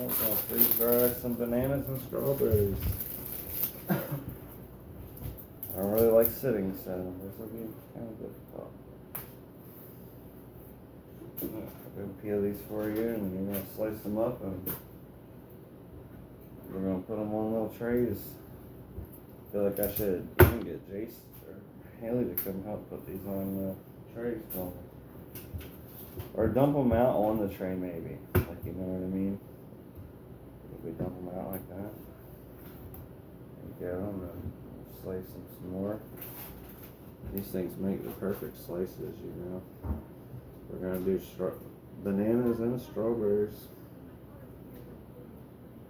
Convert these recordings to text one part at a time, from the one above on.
I'm gonna freeze dry some bananas and strawberries. I don't really like sitting, so this will be kind of difficult. I'm gonna peel these for you, and you're gonna slice them up, and we're gonna put them on little trays. I feel like I should even get Jace or Haley to come help put these on the trays for me. Or dump them out on the tray, maybe. Like, you know what I mean? If we dump them out like that. There you go, and then slice them some more. These things make the perfect slices, you know. We're gonna do bananas and strawberries.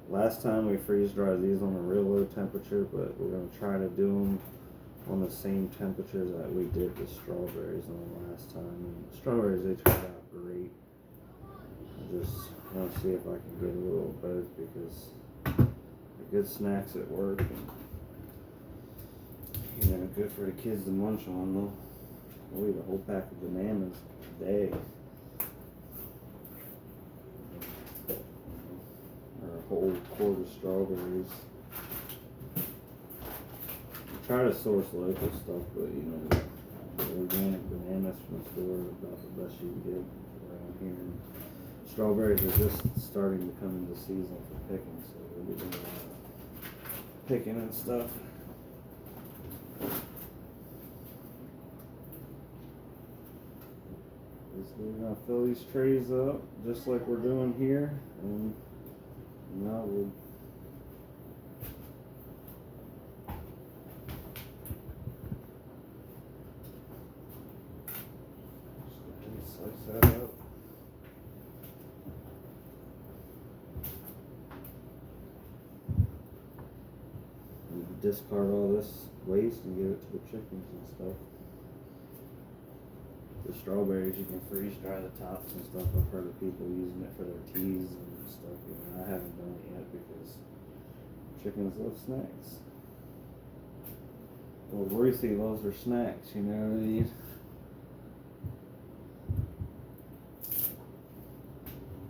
Last time we freeze dried these on a real low temperature, but we're gonna try to do them on the same temperature that we did the strawberries on last time. And strawberries, they turned out great. I just want to see if I can get a little of both, because they're good snacks at work, and you know, good for the kids to munch on. They'll eat a whole pack of bananas a day, or a whole quart of strawberries. Try to source local stuff, but you know, the organic bananas from the store are about the best you can get around here. And strawberries are just starting to come into season for picking, so we'll be doing a lot of picking and stuff. So we're gonna fill these trays up just like we're doing here, and now we'll slice that up. And discard all this waste and give it to the chickens and stuff. The strawberries, you can freeze dry the tops and stuff. I've heard of people using it for their teas and stuff. You know, I haven't done it yet because chickens love snacks. Well, Ruthie loves her snacks, you know what I mean?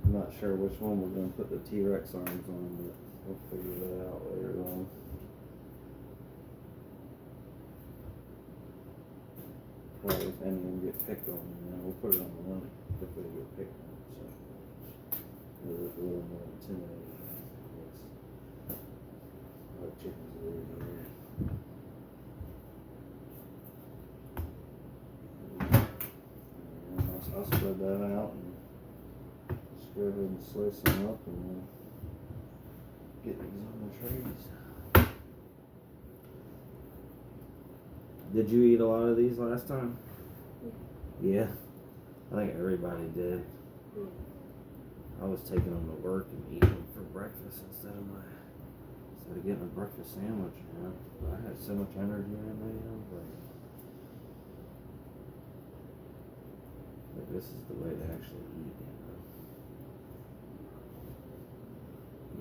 I'm not sure which one we're going to put the T-Rex arms on, but we'll figure that out later on. Probably if any of them get picked on, you know, we'll put it on the one if they get picked on, so it'll look a little more intimidating, I guess. Like chickens are really weird. I'll spread that out and just go ahead and slice them up and get these on the trays. Did you eat a lot of these last time? Yeah. I think everybody did. I was taking them to work and eating them for breakfast instead of getting a breakfast sandwich, you know. But I had so much energy in me, I was like, this is the way to actually eat, you know.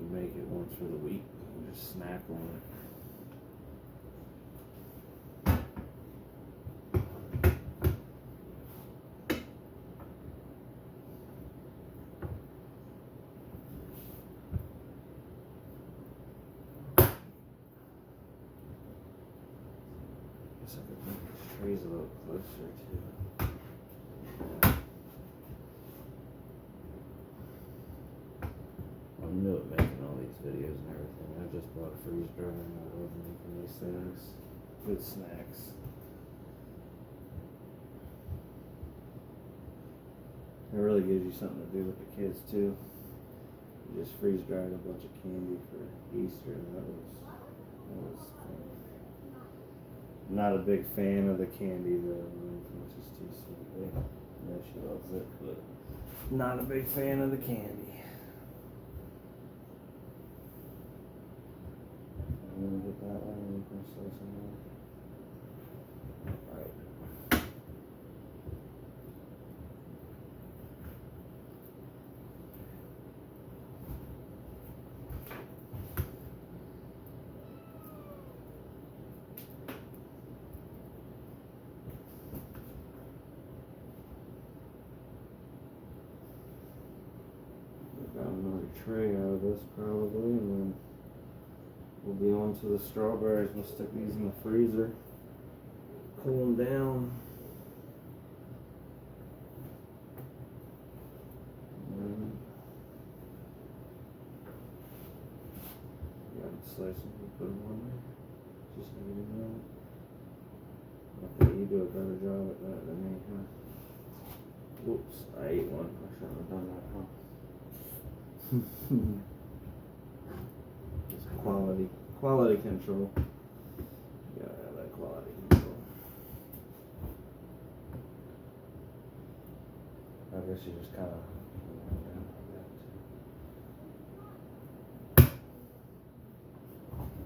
You make it once for the week, you just snack on it. I could make these trays a little closer too. I'm new at making all these videos and everything. I just bought a freeze dryer and I love making these things. Good snacks. It really gives you something to do with the kids too. You just freeze dried a bunch of candy for Easter, and that was fun. Not a big fan of the candy though, which is too sweet. I know she loves it, but not a big fan of the candy. I'm gonna get that one and we can slice some more. Alright. Got another tray out of this probably, and then we'll be on to the strawberries. We'll stick these in the freezer, cool them down. Slice them and put them on there. Just leave them out. I think you do a better job at that than me, huh? Whoops, I ate one. I shouldn't have done that, huh? Just quality control. You gotta have that quality control. I guess you just kind of.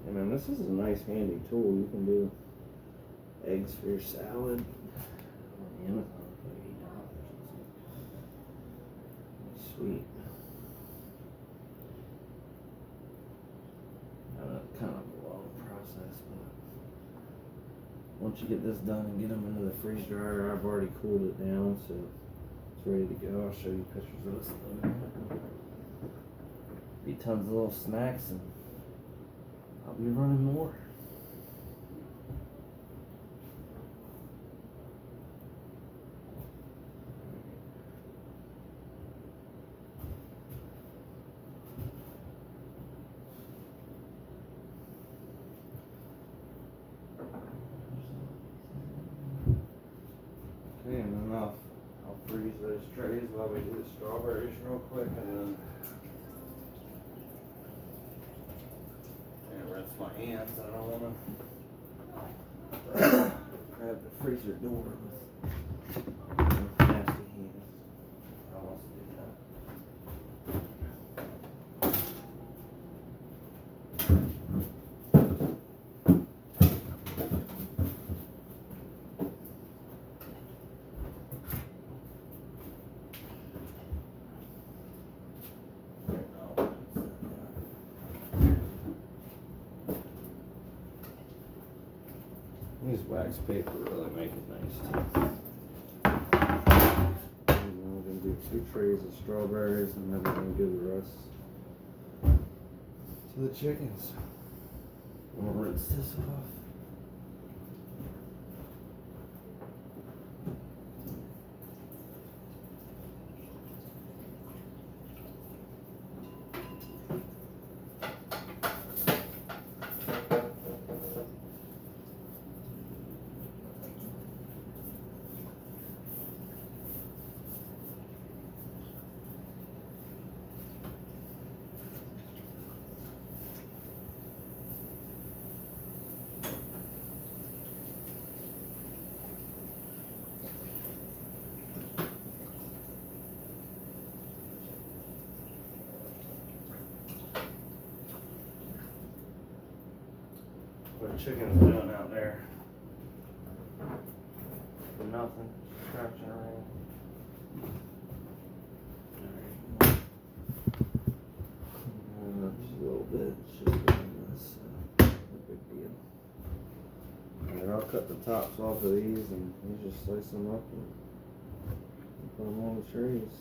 I mean, this is a nice handy tool. You can do eggs for your salad on Amazon for $8. Sweet. Kind of a long process, but once you get this done and get them into the freeze dryer, I've already cooled it down, so it's ready to go. I'll show you pictures of this. Be tons of little snacks, and I'll be running more. Okay, and then I'll freeze those trays while we do the strawberries real quick, and then rinse my hands. I don't want to grab the freezer door with nasty hands. I'll also do that. These wax paper really make it nice too. And then we're going to do 2 trays of strawberries, and then we're going to give the rest to the chickens. We'll rinse this off. What the chicken's doing out there? For nothing. Scratching around. Just a little bit. It's just doing this. No big deal. Alright, I'll cut the tops off of these, and you just slice them up and put them on the trays.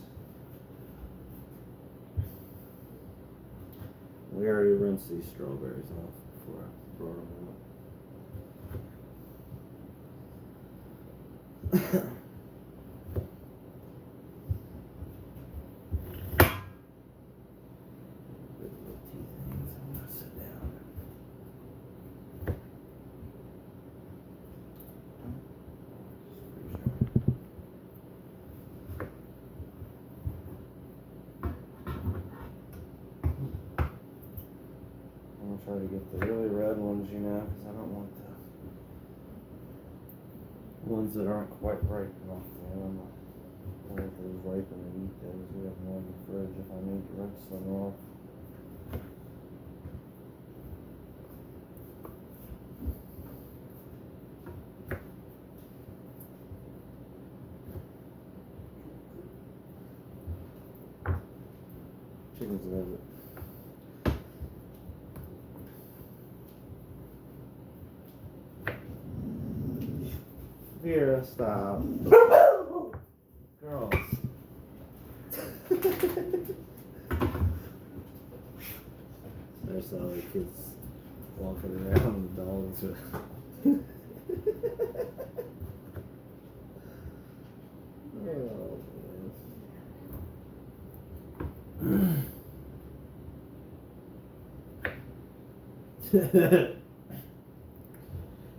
We already rinsed these strawberries off before I brought them out. I'm gonna try to get the really red ones, you know, because I don't want the ones that aren't quite ripe enough. You know, I want those ripen and eat those. We have more in the fridge if I need to rinse them off. Chickens love it. Vera, stop. Girls. I saw the kids walking around with dogs.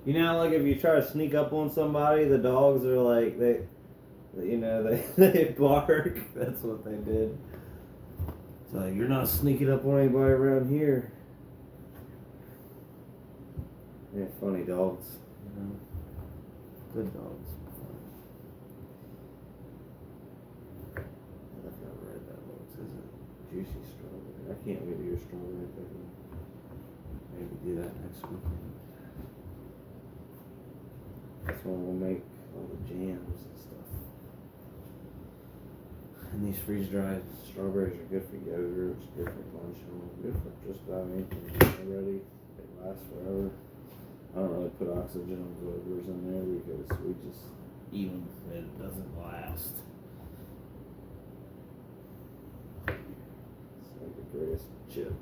You know, like if you try to sneak up on somebody, the dogs are like they bark. That's what they did. It's like you're not sneaking up on anybody around here. They're funny dogs, you know. Good dogs. I think I read that one. It says a juicy strawberry. I can't wait to hear strawberry picking. Maybe do that next weekend. That's when we'll make all the jams and stuff. And these freeze-dried strawberries are good for yogurt, it's good for luncheon, good for just about anything already. They last forever. I don't really put oxygen absorbers in there because we just eat them and it doesn't last. It's like the greatest chip.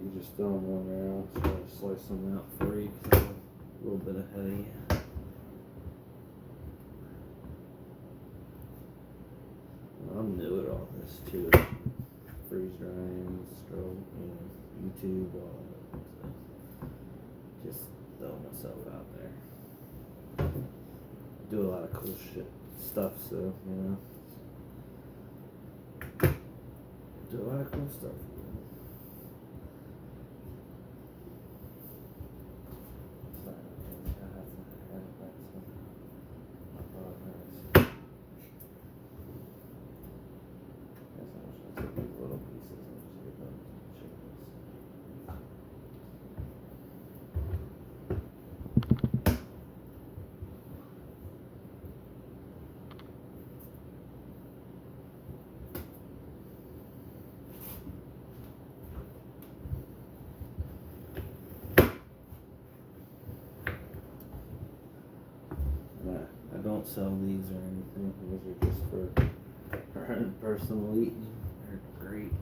You just throw them on there. I'll try to slice them out for you because I'm a little bit ahead of you. Well, I'm new at all this too. Freeze drying, stroke, YouTube, all of it. So just throw myself out there. I do a lot of cool stuff, so do a lot of cool stuff. I don't sell these or anything. These are just for personal eating. They're great.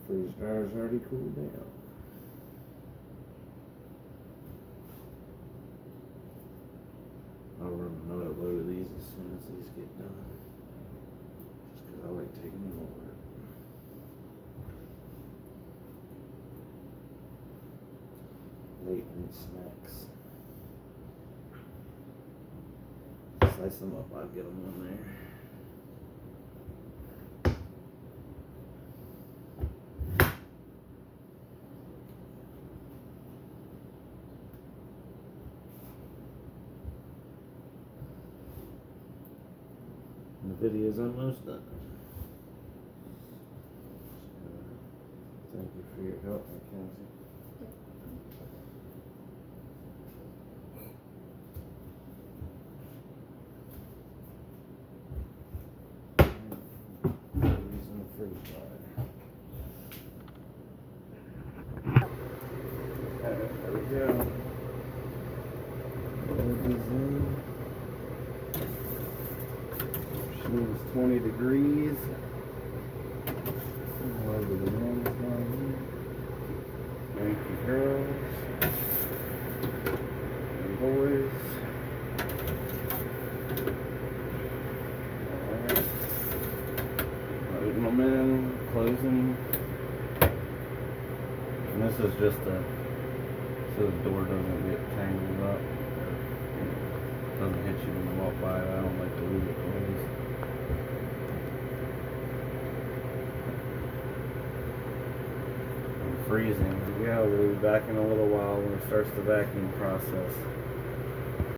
Freeze dryer's already cooled down. I'll run another load of these as soon as these get done. Just because I like taking them over. Late night snacks. Slice them up, I'll get them on there. The video's almost done. Thank you for your help, Mackenzie. Using the freeze dryer. There we go. Load these in. It's 20 degrees. Load the bananas down here. Thank you, girls and boys. Alright. Loading them in, closing. And this is just so the door doesn't get tangled up. Doesn't hit you when you walk by it. I don't like to leave it closed. I'm freezing. Yeah, we'll be back in a little while when it starts the vacuum process.